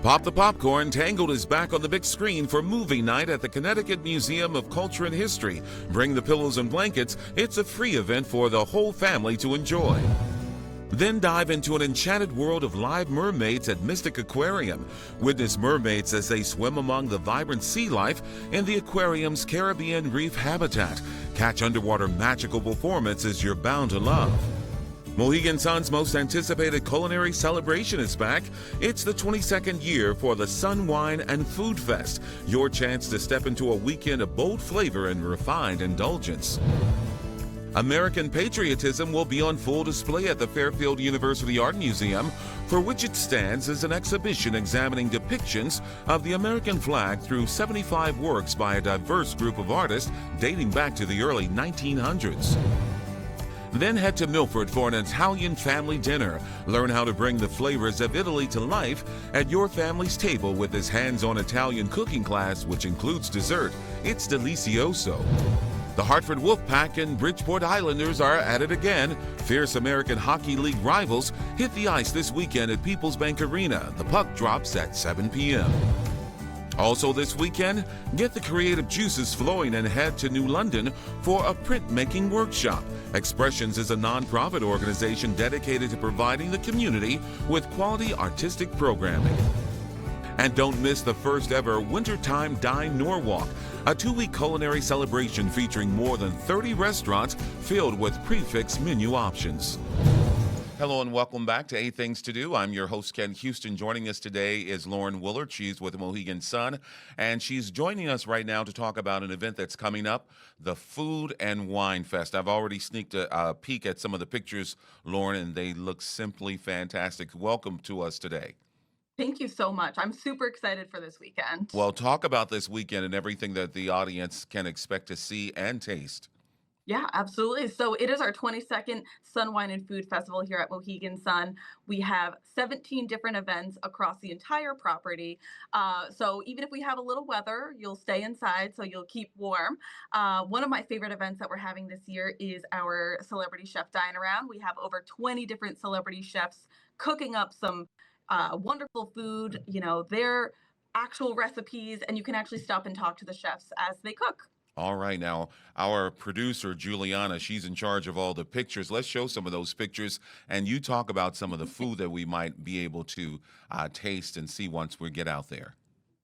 Pop the popcorn, Tangled is back on the big screen for movie night at the Connecticut Museum of Culture and History. Bring the pillows and blankets. It's a free event for the whole family to enjoy. Then dive into an enchanted world of live mermaids at Mystic Aquarium. Witness mermaids as they swim among the vibrant sea life in the aquarium's Caribbean reef habitat. Catch underwater magical performances you're bound to love. Mohegan Sun's most anticipated culinary celebration is back. It's the 22nd year for the Sun Wine and Food Fest, your chance to step into a weekend of bold flavor and refined indulgence. American patriotism will be on full display at the Fairfield University Art Museum, for which it stands as an exhibition examining depictions of the American flag through 75 works by a diverse group of artists dating back to the early 1900s. Then head to Milford for an Italian family dinner. Learn how to bring the flavors of Italy to life at your family's table with this hands-on Italian cooking class, which includes dessert. It's delicioso. The Hartford Wolfpack and Bridgeport Islanders are at it again. Fierce American Hockey League rivals hit the ice this weekend at People's Bank Arena. The puck drops at 7 p.m. Also this weekend, get the creative juices flowing and head to New London for a printmaking workshop. Expressions is a nonprofit organization dedicated to providing the community with quality artistic programming. And don't miss the first ever Wintertime Dine Nor Walk, a 2-week culinary celebration featuring more than 30 restaurants filled with prefix menu options. Hello and welcome back to 8 Things to Do. I'm your host, Ken Houston. Joining us today is Lauren Willard. She's with Mohegan Sun, and she's joining us right now to talk about an event that's coming up, the Food and Wine Fest. I've already sneaked a peek at some of the pictures, Lauren, and they look simply fantastic. Welcome to us today. Thank you so much. I'm super excited for this weekend. Well, talk about this weekend and everything that the audience can expect to see and taste. Yeah, absolutely. So it is our 22nd Sun Wine and Food Festival here at Mohegan Sun. We have 17 different events across the entire property. So even if we have a little weather, you'll stay inside, so you'll keep warm. One of my favorite events that we're having this year is our Celebrity Chef Dine Around. We have over 20 different celebrity chefs cooking up some wonderful food, their actual recipes, and you can actually stop and talk to the chefs as they cook. All right, now our producer Juliana, she's in charge of all the pictures. Let's show some of those pictures, and you talk about some of the food that we might be able to taste and see once we get out there.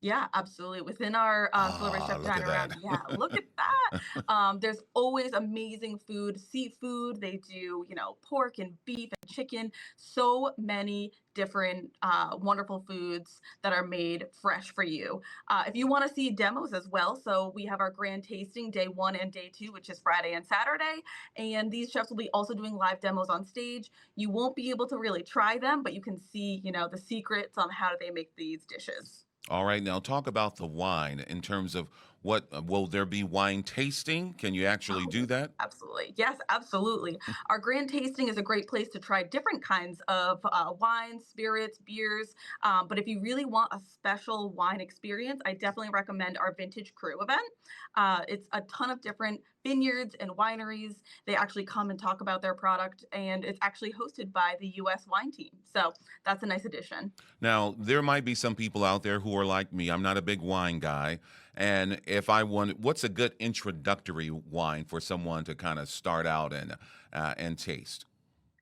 Yeah, absolutely. Within our Celebrity Ah, Chef look Dine at Around, that. yeah, look at that. There's always amazing food, seafood. They do, pork and beef and chicken. So many different wonderful foods that are made fresh for you. If you want to see demos as well, so we have our grand tasting day 1 and day 2, which is Friday and Saturday. And these chefs will be also doing live demos on stage. You won't be able to really try them, but you can see, the secrets on how they make these dishes. All right, now talk about the wine in terms of what will there be wine tasting? Can you actually do Oh, that? absolutely. Yes, absolutely. Our grand tasting is a great place to try different kinds of wines, spirits, beers. But if you really want a special wine experience, I definitely recommend our Vintage Crew event. It's a ton of different vineyards and wineries. They actually come and talk about their product, and it's actually hosted by the U.S. wine team. So that's a nice addition. Now, there might be some people out there who are like me. I'm not a big wine guy. And if I want, what's a good introductory wine for someone to kind of start out and taste?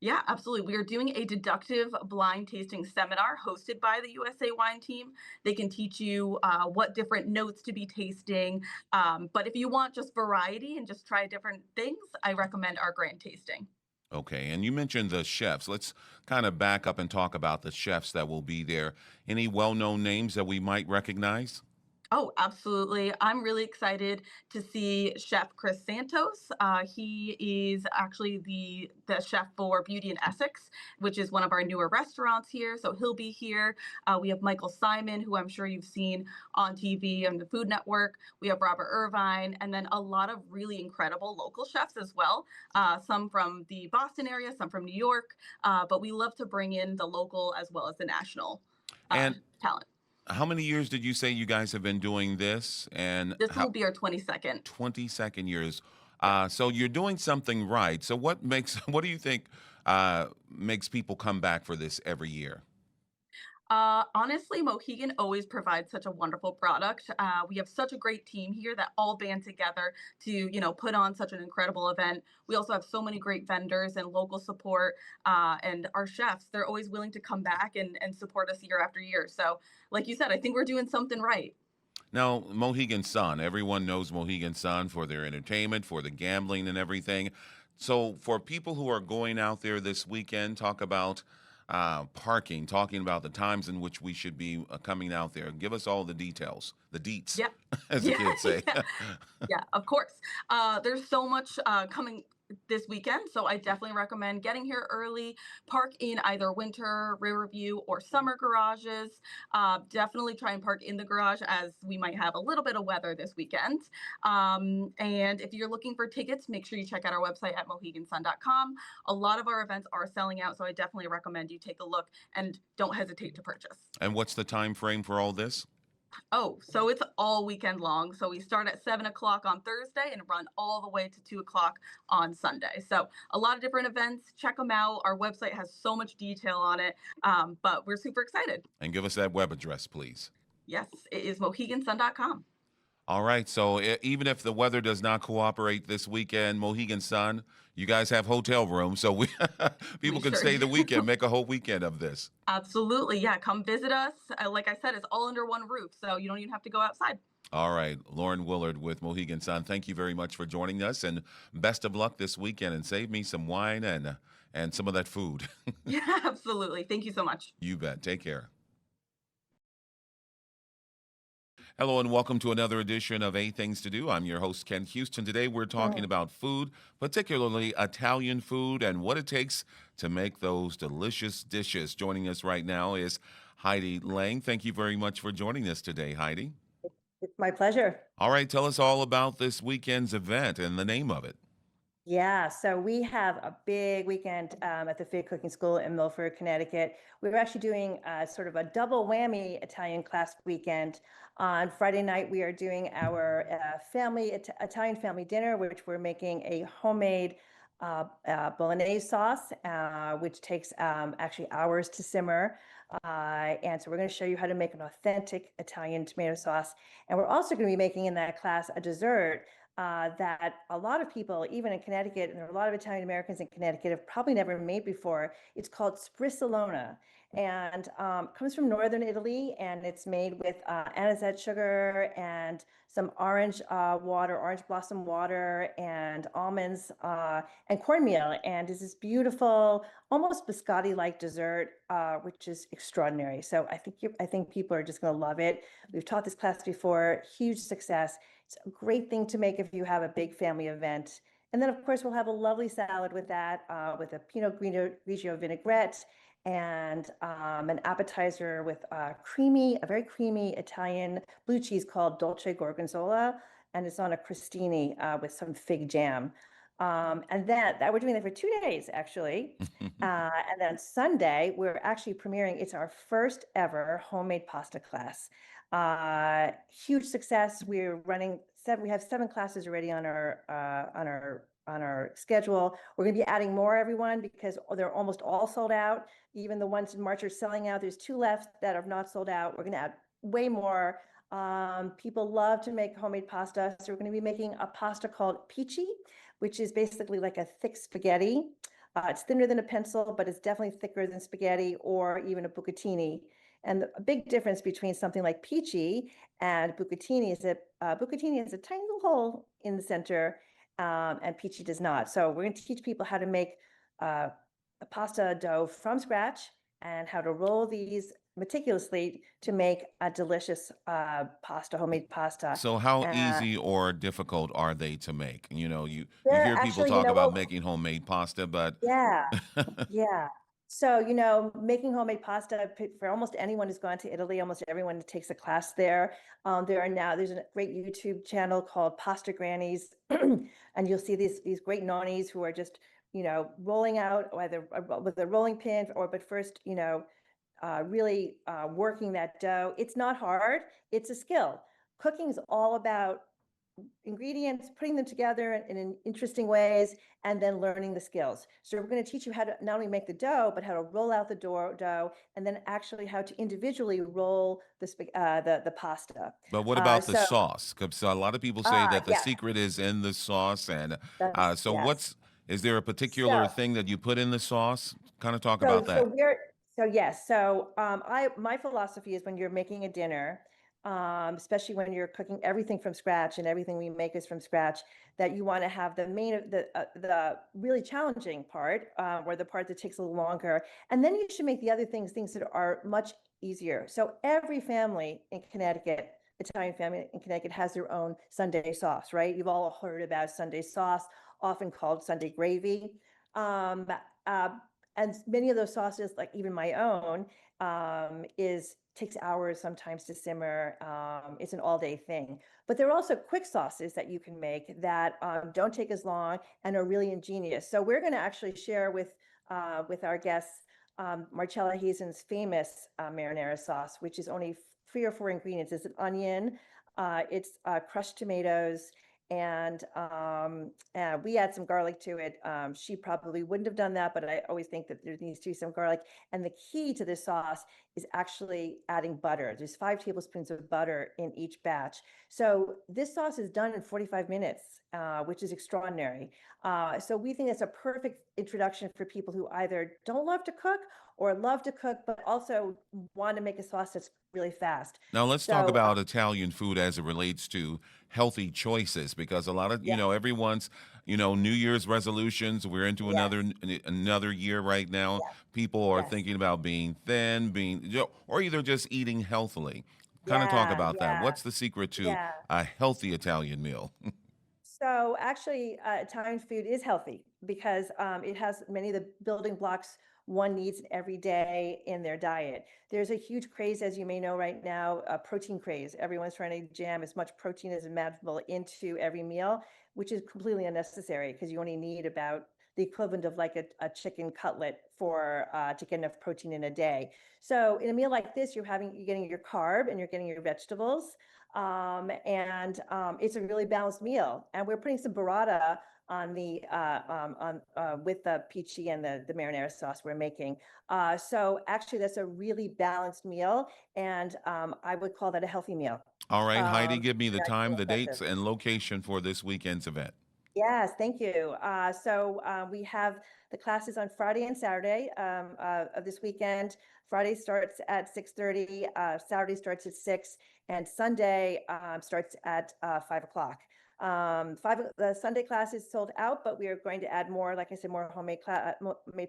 Yeah, absolutely. We are doing a deductive blind tasting seminar hosted by the USA Wine Team. They can teach you what different notes to be tasting. But if you want just variety and just try different things, I recommend our grand tasting. Okay, and you mentioned the chefs. Let's kind of back up and talk about the chefs that will be there. Any well-known names that we might recognize? Oh, absolutely. I'm really excited to see Chef Chris Santos. He is actually the chef for Beauty and Essex, which is one of our newer restaurants here. So he'll be here. We have Michael Simon, who I'm sure you've seen on TV and the Food Network. We have Robert Irvine, and then a lot of really incredible local chefs as well. Some from the Boston area, some from New York. But we love to bring in the local as well as the national uh, And talent. how many years did you say you guys have been doing this? And This will how be our 22nd. 22nd years. Yep. So you're doing something right. So what makes what do you think makes people come back for this every year? Honestly, Mohegan always provides such a wonderful product. We have such a great team here that all band together to, put on such an incredible event. We also have so many great vendors and local support, and our chefs. They're always willing to come back and support us year after year. So, like you said, I think we're doing something right. Now, Mohegan Sun, everyone knows Mohegan Sun for their entertainment, for the gambling and everything. So, for people who are going out there this weekend, talk about parking, talking about the times in which we should be coming out there. Give us all the details, the deets, Yeah. as the Yeah. kids say. Yeah. Yeah, of course. There's so much coming this weekend, so I definitely recommend getting here early. Park in either winter, Riverview, or summer garages. Definitely try and park in the garage as we might have a little bit of weather this weekend. And if you're looking for tickets, make sure you check out our website at mohegansun.com. A lot of our events are selling out, so I definitely recommend you take a look and don't hesitate to purchase. And what's the time frame for all this? Oh, so it's all weekend long. So we start at 7 o'clock on Thursday and run all the way to 2 o'clock on Sunday. So a lot of different events. Check them out. Our website has so much detail on it, but we're super excited. And give us that web address, please. Yes, it is mohegansun.com. All right. So even if the weather does not cooperate this weekend, Mohegan Sun, you guys have hotel rooms, so we people We can sure stay the do. weekend, make a whole weekend of this. Absolutely. Yeah, come visit us. Like I said, it's all under one roof. So you don't even have to go outside. All right, Lauren Willard with Mohegan Sun. Thank you very much for joining us, and best of luck this weekend. And save me some wine and some of that food. Yeah, absolutely. Thank you so much. You bet. Take care. Hello and welcome to another edition of Eight Things to Do. I'm your host, Ken Houston. Today we're talking about food, particularly Italian food, and what it takes to make those delicious dishes. Joining us right now is Heidi Lang. Thank you very much for joining us today, Heidi. It's my pleasure. All right, tell us all about this weekend's event and the name of it. Yeah, so we have a big weekend at the Fig Cooking School in Milford, Connecticut. We're actually doing sort of a double whammy Italian class weekend. On Friday night, we are doing our Italian family dinner, which we're making a homemade bolognese sauce, which takes actually hours to simmer. And so we're going to show you how to make an authentic Italian tomato sauce. And we're also going to be making in that class a dessert that a lot of people, even in Connecticut, and there are a lot of Italian Americans in Connecticut, have probably never made before. It's called sprissalona, and comes from northern Italy, and it's made with anisette sugar and some orange water, orange blossom water, and almonds and cornmeal, and is this beautiful, almost biscotti-like dessert, which is extraordinary. So I think people are just going to love it. We've taught this class before, huge success. It's a great thing to make if you have a big family event. And then, of course, we'll have a lovely salad with that, with a Grigio vinaigrette and an appetizer with a very creamy Italian blue cheese called Dolce Gorgonzola, and it's on a crostini with some fig jam. And that we're doing that for 2 days, actually. And then Sunday, we're actually premiering, it's our first ever homemade pasta class. Huge success. We have 7 classes already on our schedule. We're going to be adding more, everyone, because they're almost all sold out. Even the ones in March are selling out. There's 2 left that are not sold out. We're going to add way more. People love to make homemade pasta. So we're going to be making a pasta called pici, which is basically like a thick spaghetti. It's thinner than a pencil, but it's definitely thicker than spaghetti or even a bucatini. And a big difference between something like peachy and bucatini is that bucatini has a tiny little hole in the center, and peachy does not. So we're going to teach people how to make a pasta dough from scratch and how to roll these meticulously to make a delicious homemade pasta. So how Uh, easy or difficult are they to make? You they're hear people actually, talk about making homemade pasta, but yeah. Yeah. So, making homemade pasta for almost anyone who's gone to Italy, almost everyone takes a class there. There's a great YouTube channel called Pasta Grannies, and you'll see these great nonnies who are just, rolling out either with a rolling pin but first, really working that dough. It's not hard. It's a skill. Cooking is all about ingredients, putting them together in interesting ways, and then learning the skills. So we're going to teach you how to not only make the dough, but how to roll out the dough, and then actually how to individually roll the pasta. But what about the So sauce? 'Cause so a lot of people say that the yeah, secret is in the sauce, and so yes. is there a particular So thing that you put in the sauce? Kind of talk So, about so that. we're, so yes, so my philosophy is when you're making a dinner, especially when you're cooking everything from scratch and everything we make is from scratch, that you want to have the really challenging part, or the part that takes a little longer, and then you should make the other things that are much easier. So every family in Connecticut, Italian family in Connecticut, has their own Sunday sauce, right? You've all heard about Sunday sauce, often called Sunday gravy. Um, uh, and many of those sauces, like even my own, is takes hours sometimes to simmer. It's an all-day thing. But there are also quick sauces that you can make that don't take as long and are really ingenious. So we're going to actually share with our guests Marcella Hazen's famous marinara sauce, which is only 3 or 4 ingredients. It's an onion, it's crushed tomatoes, and we add some garlic to it. She probably wouldn't have done that, but I always think that there needs to be some garlic. And the key to this sauce is actually adding butter. There's 5 tablespoons of butter in each batch. So this sauce is done in 45 minutes, which is extraordinary. So we think it's a perfect introduction for people who either don't love to cook or love to cook, but also want to make a sauce that's really fast. Now let's talk So about Italian food as it relates to healthy choices, because a lot of, yeah, everyone's, New Year's resolutions. We're into yes, another year right now. yes, People are yes. thinking about being thin, or either just eating healthily. Kind of talk Yeah, about that. yeah, What's the secret to yeah. a healthy Italian meal? So actually, Italian food is healthy because it has many of the building blocks one needs every day in their diet. There's a huge craze, as you may know right now, a protein craze. Everyone's trying to jam as much protein as imaginable into every meal, which is completely unnecessary because you only need about the equivalent of like a chicken cutlet for to get enough protein in a day. So in a meal like this, you're getting your carb and you're getting your vegetables, and it's a really balanced meal. And we're putting some burrata on the on with the peachy and the marinara sauce we're making. So actually, that's a really balanced meal, and I would call that a healthy meal. All right, Heidi, give me the Yeah, time, feel the dates, impressive. and location for this weekend's event. Yes, thank you. We have the classes on Friday and Saturday of this weekend. Friday starts at 6:30, Saturday starts at 6, and Sunday starts at 5 o'clock. The Sunday class is sold out, but we are going to add more, like I said, more homemade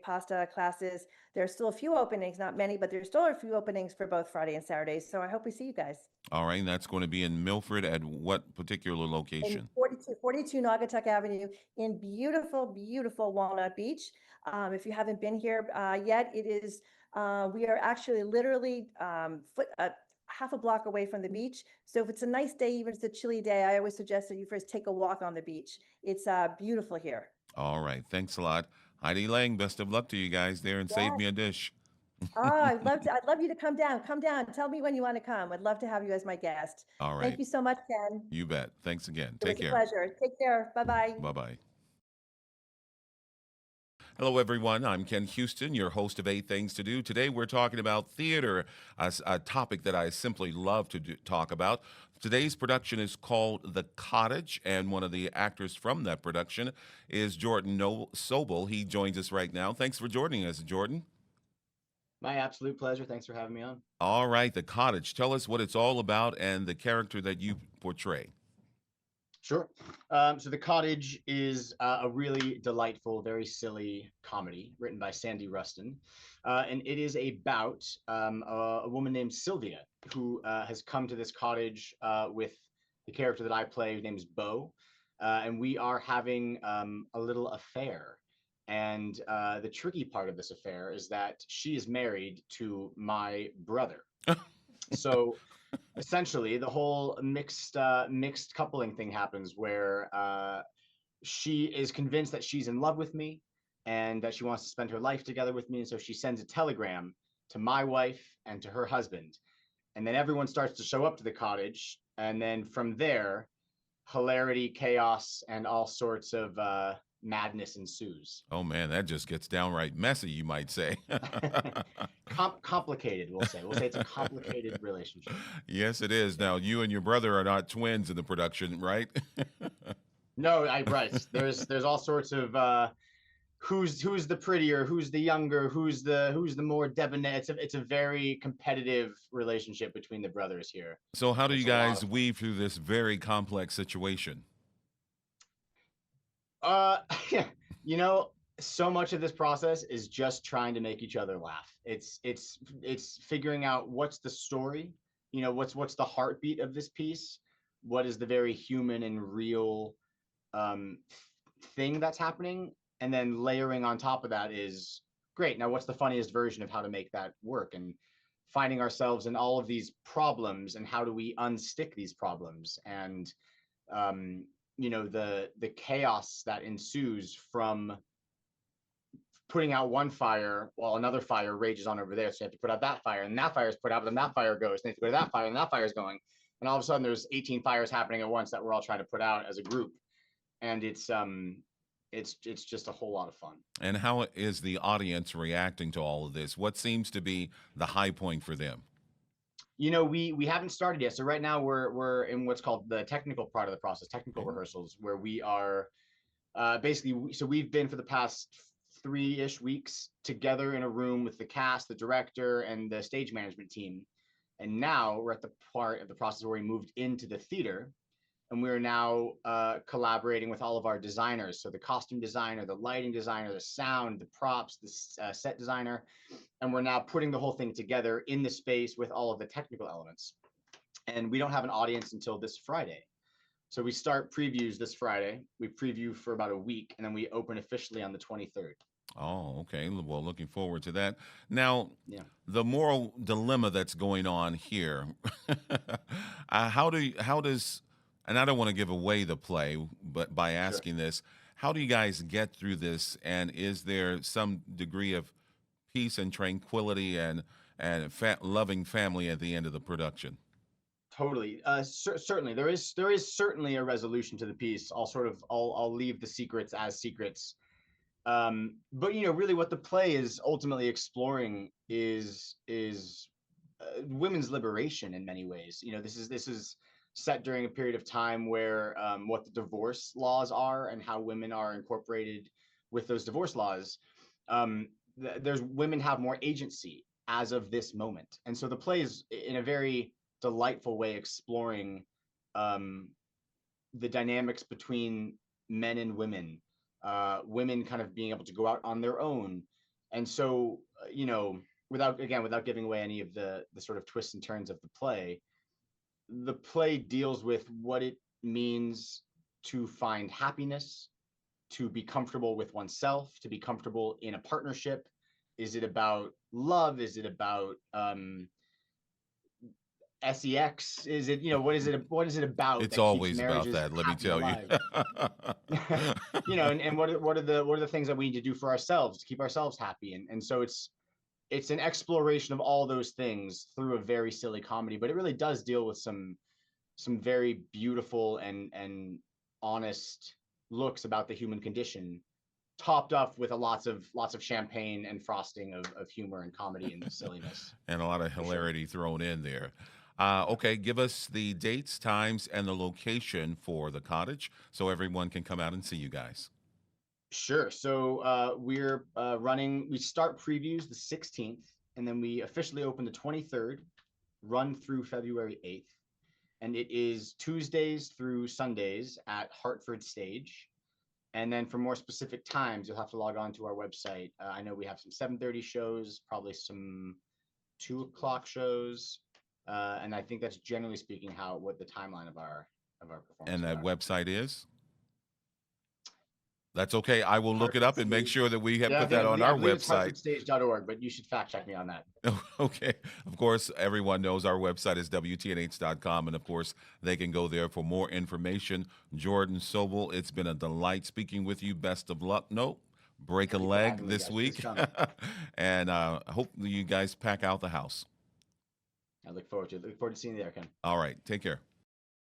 pasta classes. There's still a few openings, not many, but there's still a few openings for both Friday and Saturday. So I hope we see you guys. All right, and that's going to be in Milford at what particular In location? 42 Naugatuck Avenue in beautiful, beautiful Walnut Beach. If you haven't been here yet, we are actually literally half a block away from the beach. So if it's a nice day, even if it's a chilly day, I always suggest that you first take a walk on the beach. It's beautiful here. All right, thanks a lot. Heidi Lang, best of luck to you guys there, and save Yes. me a dish. Oh, I'd love you to come down. Come down. Tell me when you want to come. I'd love to have you as my guest. All Thank right, you so much, Ken. you bet. Thanks again. It Take was a care. pleasure. Take care. Bye-bye. Bye bye. Hello, everyone. I'm Ken Houston, your host of 8 Things to Do. Today, we're talking about theater, a topic that I simply love to talk about. Today's production is called The Cottage, and one of the actors from that production is Jordan Sobel. He joins us right now. Thanks for joining us, Jordan. My absolute pleasure. Thanks for having me on. All right, The Cottage. Tell us what it's all about and the character that you portray. Sure. So The Cottage is a really delightful, very silly comedy written by Sandy Rustin. And it is about a woman named Sylvia who has come to this cottage with the character that I play, whose name is Beau. And we are having a little affair. And the tricky part of this affair is that she is married to my brother. So essentially the whole mixed coupling thing happens where she is convinced that she's in love with me and that she wants to spend her life together with me, and so she sends a telegram to my wife and to her husband, and then everyone starts to show up to the cottage, and then from there hilarity, chaos, and all sorts of madness ensues. Oh man, that just gets downright messy, you might say. Complicated, we'll say. We'll say it's a complicated relationship. Yes, it is. Yeah. Now, you and your brother are not twins in the production, right? No, right. There's all sorts of who's the prettier, who's the younger, who's the more debonair. It's a very competitive relationship between the brothers here. So, how do you It's a lot guys of fun. weave through this very complex situation? Uh, you know, so much of this process is just trying to make each other laugh. It's figuring out what's the story, what's the heartbeat of this piece, what is the very human and real um thing that's happening, and then layering on top of that is great. Now, what's the funniest version of how to make that work, and finding ourselves in all of these problems, and how do we unstick these problems, and um, the chaos that ensues from putting out one fire while another fire rages on over there. So you have to put out that fire, and that fire is put out, and that fire goes. And you have to go to that fire, and that fire is going. And all of a sudden, there's 18 fires happening at once that we're all trying to put out as a group, and it's just a whole lot of fun. And how is the audience reacting to all of this? What seems to be the high point for them? We haven't started yet. So right now we're in what's called the technical part of the process, technical rehearsals, where we are basically. So we've been for the past 3-ish weeks together in a room with the cast, the director, and the stage management team. And now we're at the part of the process where we moved into the theater, and we're now collaborating with all of our designers. So the costume designer, the lighting designer, the sound, the props, the set designer, and we're now putting the whole thing together in the space with all of the technical elements. And we don't have an audience until this Friday. So we start previews this Friday. We preview for about a week, and then we open officially on the 23rd. Oh, okay. Well, looking forward to that. Now, Yeah. the moral dilemma that's going on here. How does, and I don't want to give away the play, but by Sure. asking this, how do you guys get through this? And is there some degree of peace and tranquility and loving family at the end of the production? Totally. Certainly, there is certainly a resolution to the piece. I'll leave the secrets as secrets. But really, what the play is ultimately exploring is women's liberation in many ways. This is set during a period of time where what the divorce laws are and how women are incorporated with those divorce laws. There's women have more agency as of this moment, and so the play is in a very delightful way exploring um, the dynamics between men and women, women kind of being able to go out on their own. And so, without giving away any of the sort of twists and turns of the play deals with what it means to find happiness, to be comfortable with oneself, to be comfortable in a partnership. Is it about love? Is it about sex? Is it, what is it about It's that keeps always about marriages that, let me happy and tell you. alive? And what are the things that we need to do for ourselves to keep ourselves happy? And so it's an exploration of all those things through a very silly comedy, but it really does deal with some very beautiful and honest looks about the human condition, topped off with lots of champagne and frosting of humor and comedy and silliness. And a lot of For sure. hilarity thrown in there. Okay, give us the dates, times, and the location for the cottage so everyone can come out and see you guys. Sure. So we start previews the 16th, and then we officially open the 23rd, run through February 8th. And it is Tuesdays through Sundays at Hartford Stage. And then for more specific times, you'll have to log on to our website. I know we have some 7:30 shows, probably some 2 o'clock shows. And I think that's generally speaking what the timeline of our And performances that are. website is? That's okay. I will look it Hartford up and make Stage. sure that we have Yeah, put that on I our believe it's website. hartfordstage.org, but you should fact check me on that. Okay. Of course, everyone knows our website is WTNH.com. And of course, they can go there for more information. Jordan Sobel, it's been a delight speaking with you. Best of luck. No, break a Thank you for leg having me, this guys. Please week. come. And I hope you guys pack out the house. I look forward to seeing you there, Ken. All right. Take care.